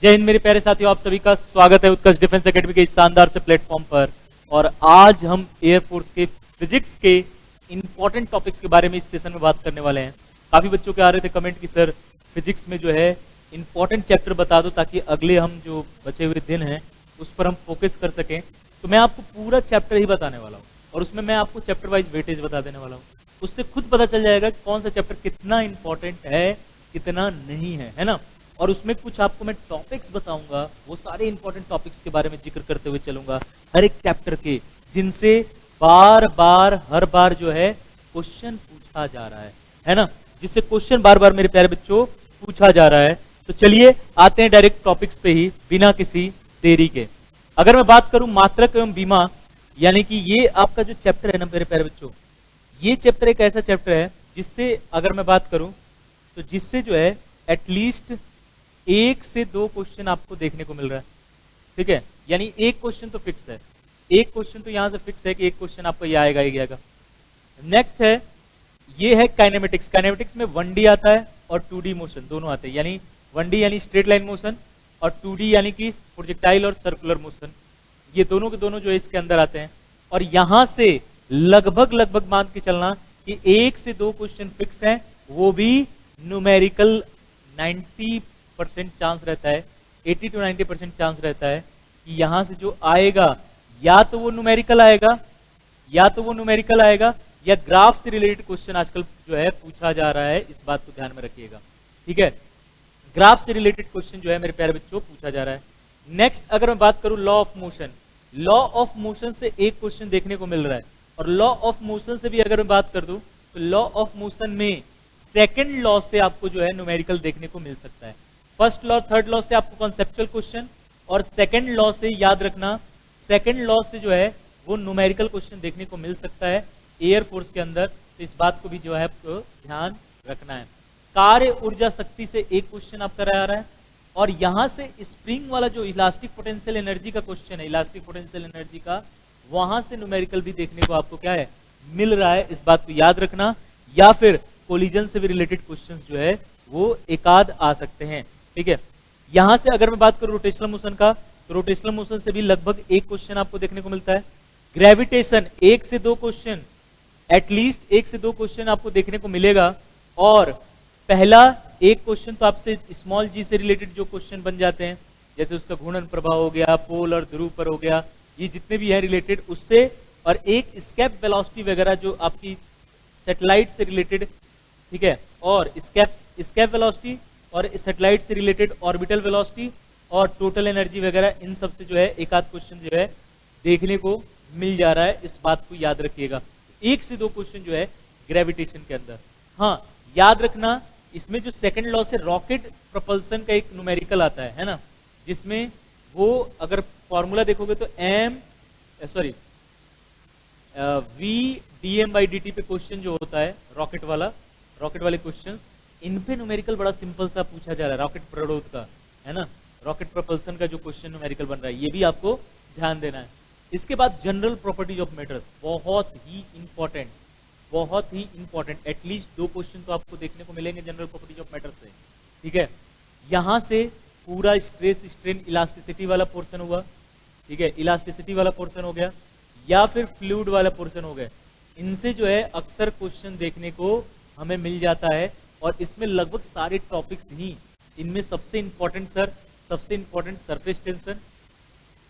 जय हिंद मेरे प्यारे साथियों, आप सभी का स्वागत है उत्कर्ष डिफेंस एकेडमी के इस शानदार से प्लेटफॉर्म पर। और आज हम एयरफोर्स के फिजिक्स के इंपॉर्टेंट टॉपिक्स के बारे में इस सेशन में बात करने वाले हैं। काफी बच्चों के आ रहे थे कमेंट कि सर फिजिक्स में जो है इंपॉर्टेंट चैप्टर बता दो ताकि अगले हम जो बचे हुए दिन हैं उस पर हम फोकस कर सकें। तो मैं आपको पूरा चैप्टर ही बताने वाला हूँ और उसमें मैं आपको चैप्टर वाइज वेटेज बता देने वाला हूँ। उससे खुद पता चल जाएगा कि कौन सा चैप्टर कितना इंपॉर्टेंट है कितना नहीं है ना। और उसमें कुछ आपको मैं टॉपिक्स बताऊंगा, वो सारे इंपॉर्टेंट टॉपिक्स के बारे में जिक्र करते हुए चलूंगा हर एक चैप्टर के, जिनसे बार बार हर बार जो है क्वेश्चन पूछा जा रहा है ना, जिससे क्वेश्चन बार बार मेरे प्यारे बच्चों पूछा जा रहा है। तो चलिए आते हैं डायरेक्ट टॉपिक्स पे ही बिना किसी देरी के। अगर मैं बात करूं मात्रक एवं बीमा, यानी कि ये आपका जो चैप्टर है ना मेरे प्यारे बच्चों, ये चैप्टर एक ऐसा चैप्टर है जिससे अगर मैं बात करूं तो जिससे जो है एटलीस्ट 1 से 2 क्वेश्चन आपको देखने को मिल रहा है। ठीक है, यानी एक क्वेश्चन तो फिक्स है, एक क्वेश्चन तो यहां से फिक्स है कि एक क्वेश्चन आपका ये आएगा ही आएगा। नेक्स्ट है, ये है काइनेमेटिक्स। काइनेमेटिक्स में 1D आता है और 2D मोशन दोनों आते हैं, यानी 1D यानी स्ट्रेट लाइन मोशन और 2D यानी कि प्रोजेक्टाइल और सर्कुलर मोशन, ये दोनों के दोनों जो है इसके अंदर आते हैं। और यहां से लगभग मान के चलना कि 1 से 2 क्वेश्चन फिक्स हैं, वो भी न्यूमेरिकल 90% चांस रहता है, 80 to 90% चांस रहता है कि यहां से जो आएगा या तो वो न्यूमेरिकल आएगा या ग्राफ से रिलेटेड क्वेश्चन आजकल जो है पूछा जा रहा है, इस बात को ध्यान में रखिएगा। ठीक है, ग्राफ से रिलेटेड क्वेश्चन जो है मेरे प्यारे बच्चों पूछा जा रहा है। नेक्स्ट अगर मैं बात करूं law of motion, law of motion से एक क्वेश्चन देखने को मिल रहा है। और लॉ ऑफ मोशन से भी अगर मैं बात कर दूं तो लॉ ऑफ मोशन में सेकंड लॉ से आपको जो है न्यूमेरिकल देखने को मिल सकता है। फर्स्ट लॉ थर्ड लॉ से आपको कॉन्सेप्चुअल क्वेश्चन और सेकंड लॉ से याद रखना, सेकंड लॉ से जो है वो न्यूमेरिकल क्वेश्चन देखने को मिल सकता है एयरफोर्स के अंदर। तो इस बात को भी जो है आपको ध्यान रखना है। कार्य ऊर्जा शक्ति से एक क्वेश्चन आपका आ रहा है और यहां से स्प्रिंग वाला जो इलास्टिक पोटेंशियल एनर्जी का क्वेश्चन है, इलास्टिक पोटेंशियल एनर्जी का, वहां से न्यूमेरिकल भी देखने को आपको क्या है मिल रहा है, इस बात को याद रखना। या फिर कोलिजन से भी रिलेटेड क्वेश्चंस जो है वो एकाध आ सकते हैं। ठीक है, यहां से अगर मैं बात करूं रोटेशनल मोशन का, तो रोटेशनल मोशन से भी लगभग एक क्वेश्चन आपको देखने को मिलता है। ग्रेविटेशन 1 से 2 क्वेश्चन, एटलीस्ट 1 से 2 क्वेश्चन आपको देखने को मिलेगा। और पहला एक क्वेश्चन तो आपसे स्मॉल जी से रिलेटेड जो क्वेश्चन बन जाते हैं, जैसे उसका घूर्णन प्रभाव हो गया, पोल और ध्रुव पर हो गया, ये जितने भी हैं रिलेटेड उससे, और एक स्केप वेलोसिटी वगैरह जो आपकी सैटेलाइट से रिलेटेड, ठीक है, और स्केप वेलोसिटी और सैटेलाइट से रिलेटेड ऑर्बिटल वेलोसिटी और टोटल एनर्जी वगैरह, इन सब से जो है एक आध क्वेश्चन जो है देखने को मिल जा रहा है, इस बात को याद रखिएगा। 1 से 2 क्वेश्चन जो है ग्रेविटेशन के अंदर। हाँ, याद रखना इसमें जो सेकंड लॉ से रॉकेट प्रोपल्सन का एक न्यूमेरिकल आता है ना, जिसमें वो अगर फॉर्मूला देखोगे तो v dm/dt पे क्वेश्चन जो होता है रॉकेट वाले क्वेश्चंस, इन पे न्यूमेरिकल बड़ा सिंपल सा पूछा जा रहा है, रॉकेट प्रोडोट का है ना, रॉकेट प्रोपल्सन का जो क्वेश्चन न्यूमेरिकल बन रहा है, ये भी आपको ध्यान देना है। इसके बाद जनरल प्रॉपर्टीज ऑफ मैटर्स, बहुत ही इंपॉर्टेंट, एटलीस्ट 2 क्वेश्चन तो आपको देखने को मिलेंगे जनरल प्रॉपर्टीज ऑफ मैटर्स से। ठीक है, यहां से पूरा स्ट्रेस स्ट्रेन इलास्टिसिटी वाला पोर्शन हुआ, ठीक है, इलास्टिसिटी वाला पोर्शन हो गया या फिर फ्लूइड वाला पोर्शन हो गया, इनसे जो है अक्सर क्वेश्चन देखने को हमें मिल जाता है। और इसमें लगभग सारे टॉपिक्स ही, इनमें सबसे इंपॉर्टेंट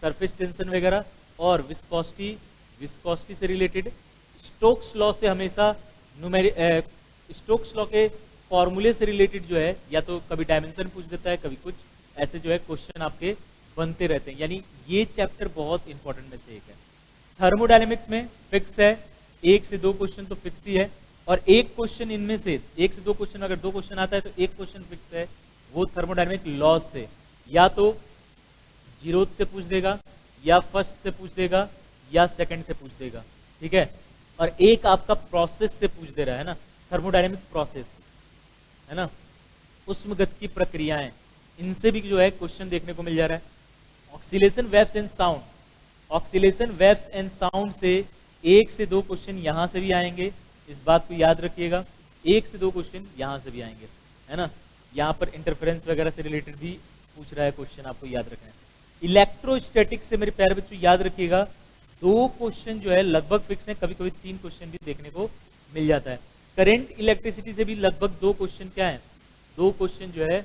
सरफेस टेंशन वगैरह और विस्कोसिटी से रिलेटेड, स्टोक्स लॉ से हमेशा स्टोक्स लॉ के फॉर्मूले से रिलेटेड जो है या तो कभी डायमेंशन पूछ देता है, कभी कुछ ऐसे जो है क्वेश्चन आपके बनते रहते हैं, यानी ये चैप्टर बहुत इंपॉर्टेंट में से एक है। थर्मोडायनेमिक्स में फिक्स है, 1 से 2 क्वेश्चन तो फिक्स ही है। और एक क्वेश्चन इनमें से 1 से 2 क्वेश्चन, अगर 2 क्वेश्चन आता है तो एक क्वेश्चन फिक्स है, वो थर्मोडायनेमिक लॉ से या तो जीरोथ से पूछ देगा या फर्स्ट से पूछ देगा या सेकंड से पूछ देगा। ठीक है, और एक आपका प्रोसेस से पूछ दे रहा है ना, थर्मोडायनेमिक प्रोसेस है ना, उष्मगति की प्रक्रियाएं, इनसे भी जो है क्वेश्चन देखने को मिल जा रहा है। ऑक्सीलेशन वेव्स एंड साउंड से 1 से 2 क्वेश्चन यहां से भी आएंगे, इस बात को याद रखिएगा। 1 से 2 क्वेश्चन यहां से भी आएंगे, है ना। यहाँ पर इंटरफेरेंस वगैरह से रिलेटेड भी पूछ रहा है क्वेश्चन, आपको याद रखना है। इलेक्ट्रोस्टैटिक से मेरे प्यारे बच्चों याद रखिएगा 2 क्वेश्चन जो है लगभग फिक्स है, कभी कभी 3 क्वेश्चन भी देखने को मिल जाता है। करंट इलेक्ट्रिसिटी से भी लगभग 2 क्वेश्चन क्या है, 2 क्वेश्चन जो है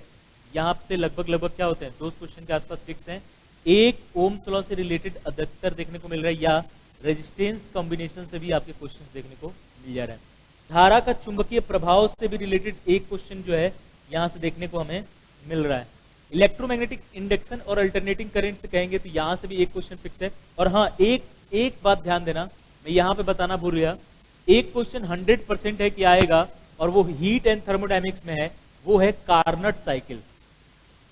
यहाँ से लगभग क्या होते हैं, 2 क्वेश्चन के आसपास फिक्स हैं। एक ओम्स लॉ से रिलेटेड अधिकतर देखने को मिल रहा है, या रेजिस्टेंस कॉम्बिनेशन से भी आपके क्वेश्चन देखने को मिल जा रहा है। धारा का चुंबकीय प्रभाव से भी रिलेटेड एक क्वेश्चन जो है यहाँ से देखने को हमें मिल रहा है। इलेक्ट्रोमैग्नेटिक इंडक्शन और अल्टरनेटिंग करंट से कहेंगे तो यहाँ से भी एक क्वेश्चन फिक्स है। और हाँ, एक बात ध्यान देना, मैं यहाँ पे बताना भूल गया, एक क्वेश्चन 100% है कि आएगा, और वो हीट एंड थर्मोडायनेमिक्स में है, वो है कार्नट साइकिल।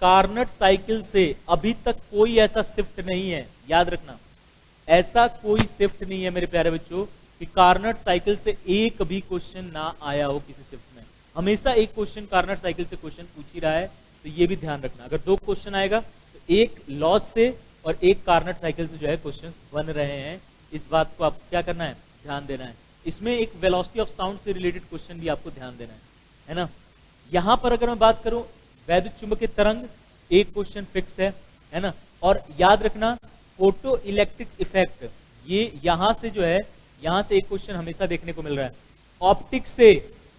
कार्नट साइकिल से अभी तक कोई ऐसा शिफ्ट नहीं है, याद रखना, ऐसा कोई शिफ्ट नहीं है मेरे प्यारे बच्चों कि कार्नट साइकिल से एक भी क्वेश्चन ना आया हो किसी शिफ्ट में। हमेशा एक क्वेश्चन कार्नट साइकिल से क्वेश्चन पूछ ही रहा है, तो ये भी ध्यान रखना। अगर 2 क्वेश्चन आएगा तो एक लॉस से और एक कार्नट साइकिल से जो है क्वेश्चंस बन रहे हैं, इस बात को आप क्या करना है, ध्यान देना है। इसमें एक वेलोसिटी ऑफ साउंड से रिलेटेड क्वेश्चन भी आपको ध्यान देना है ना। यहां पर अगर मैं बात करूं वैद्युत चुंबकीय तरंग, एक क्वेश्चन फिक्स है ना। और याद रखना फोटो इलेक्ट्रिक इफेक्ट, ये यहां से जो है, यहां से एक क्वेश्चन हमेशा देखने को मिल रहा है। ऑप्टिक्स से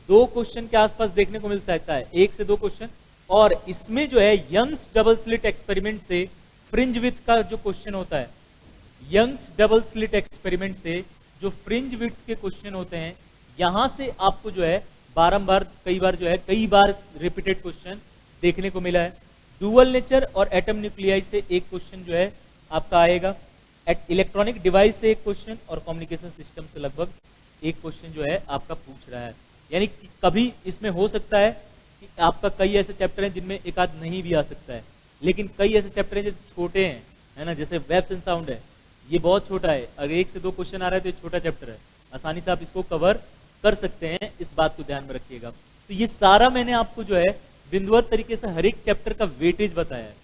2 क्वेश्चन के आसपास देखने को मिल सकता है, 1 से 2 क्वेश्चन। और इसमें जो है यंग्स डबल स्लिट एक्सपेरिमेंट से फ्रिंज विड्थ का जो क्वेश्चन होता है, यंग्स डबल स्लिट एक्सपेरिमेंट से जो फ्रिंज विड्थ के क्वेश्चन होते हैं, यहां से आपको जो है बारंबार कई बार रिपीटेड क्वेश्चन देखने को मिला है। डुअल नेचर और एटम न्यूक्लियाई से एक क्वेश्चन जो है आपका आएगा। इलेक्ट्रॉनिक डिवाइस से एक क्वेश्चन, और कम्युनिकेशन सिस्टम से लगभग एक क्वेश्चन जो है आपका पूछ रहा है। यानी कि कभी इसमें हो सकता है कि आपका कई ऐसे चैप्टर हैं जिनमें एक आध नहीं भी आ सकता है, लेकिन कई ऐसे चैप्टर हैं जैसे छोटे हैं, है ना, जैसे वेव्स एंड साउंड है, ये बहुत छोटा है, अगर 1 से 2 क्वेश्चन आ रहा है तो ये छोटा चैप्टर है, आसानी से आप इसको कवर कर सकते हैं, इस बात को ध्यान में रखिएगा। तो ये सारा मैंने आपको जो है बिंदुवार तरीके से हर एक चैप्टर का वेटेज बताया है,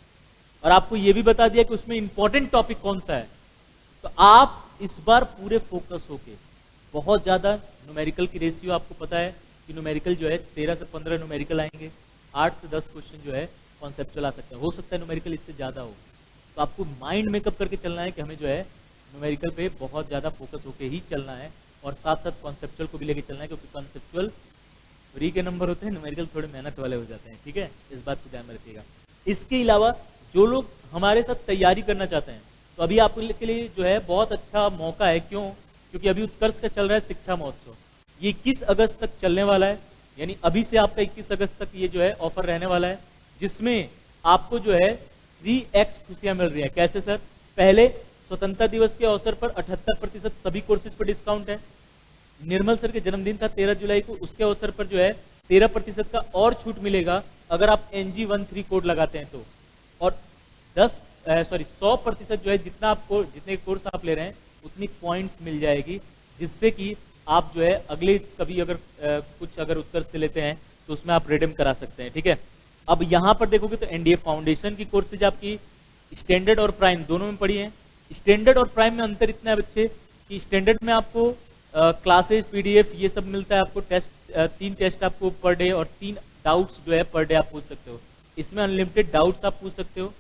और आपको ये भी बता दिया कि उसमें इंपॉर्टेंट टॉपिक कौन सा है। तो आप इस बार पूरे फोकस होके, बहुत ज्यादा न्यूमेरिकल की रेशियो आपको पता है कि न्यूमेरिकल जो है 13 से 15 न्यूमेरिकल आएंगे, 8 से 10 क्वेश्चन जो है कॉन्सेप्चुअल आ सकते हैं, हो सकता है न्यूमेरिकल इससे ज्यादा हो। तो आपको माइंड मेकअप करके चलना है कि हमें जो है न्यूमेरिकल पे बहुत ज्यादा फोकस होके ही चलना है, और साथ साथ कॉन्सेप्चुअल को भी लेके चलना है, क्योंकि कॉन्सेप्चुअल फ्री के नंबर होते हैं, न्यूमेरिकल थोड़े मेहनत वाले हो जाते हैं, ठीक है, इस बात को ध्यान में रखिएगा। इसके अलावा जो लोग हमारे साथ तैयारी करना चाहते हैं, तो अभी आपके लिए जो है बहुत अच्छा मौका है। क्यों? क्योंकि अभी उत्कर्ष का चल रहा है शिक्षा महोत्सव, ये 21 अगस्त तक चलने वाला है, यानी अभी से आपका 21 अगस्त तक ये जो है ऑफर रहने वाला है, जिसमें आपको जो है 3x खुशियां मिल रही है। कैसे सर? पहले स्वतंत्रता दिवस के अवसर पर 78% सभी कोर्सेज पर डिस्काउंट है। निर्मल सर के जन्मदिन था 13 जुलाई को, उसके अवसर पर जो है 13% का और छूट मिलेगा अगर आप NG13 कोड लगाते हैं तो। और 100% जो है जितने कोर्स आप ले रहे हैं उतनी पॉइंट्स मिल जाएगी, जिससे कि आप जो है अगले कभी अगर कुछ अगर उत्कर्ष से लेते हैं तो उसमें आप रिडीम करा सकते हैं, ठीक है। अब यहां पर देखोगे तो NDA फाउंडेशन की कोर्सेज आपकी स्टैंडर्ड और प्राइम दोनों में पड़ी है। स्टैंडर्ड और प्राइम में अंतर इतना है बच्चे कि स्टैंडर्ड में आपको क्लासेज, PDF ये सब मिलता है, आपको टेस्ट 3 टेस्ट आपको पर डे, और 3 डाउट्स जो है पर डे आप पूछ सकते हो। इसमें अनलिमिटेड डाउट्स आप पूछ सकते हो,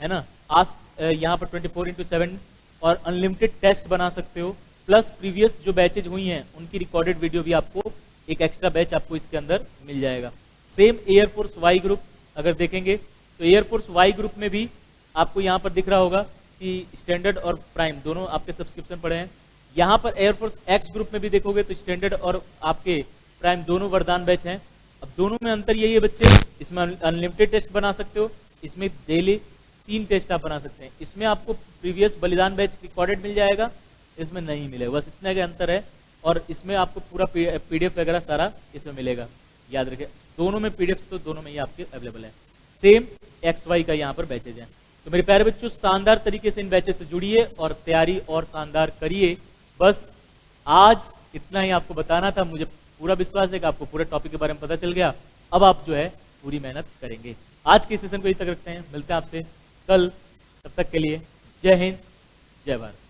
है ना। आज यहाँ पर 24/7 और अनलिमिटेड टेस्ट बना सकते हो, प्लस प्रीवियस जो बैचेज हुई हैं उनकी रिकॉर्डेड वीडियो भी आपको, एक एक्स्ट्रा बैच आपको इसके अंदर मिल जाएगा। सेम एयरफोर्स वाई ग्रुप अगर देखेंगे तो एयरफोर्स वाई ग्रुप में भी आपको यहाँ पर दिख रहा होगा कि स्टैंडर्ड और प्राइम दोनों आपके सब्सक्रिप्शन पड़े हैं। यहाँ पर एयरफोर्स एक्स ग्रुप में भी देखोगे तो स्टैंडर्ड और आपके प्राइम दोनों वरदान बैच हैं। अब दोनों में अंतर यही है बच्चे, इसमें अनलिमिटेड टेस्ट बना सकते हो, इसमें डेली 3 टेस्ट आप बना सकते हैं। इसमें आपको प्रीवियस बलिदान बैच रिकॉर्डेड मिल जाएगा, इसमें नहीं मिलेगा, बस इतना का अंतर है। और इसमें आपको पूरा PDF वगैरह सारा इसमें मिलेगा, याद रखें। दोनों में PDF तो दोनों में ही आपके अवेलेबल है। सेम XY का यहाँ पर बैचेज है। तो मेरे प्यारे बच्चों, शानदार तरीके से इन बैचेज से जुड़िए और तैयारी और शानदार करिए। बस आज इतना ही आपको बताना था। मुझे पूरा विश्वास है कि आपको पूरे टॉपिक के बारे में पता चल गया। अब आप जो है पूरी मेहनत करेंगे। आज के सेशन को यहीं तक रखते हैं, मिलते हैं आपसे कल, तब तक के लिए जय हिंद, जय भारत।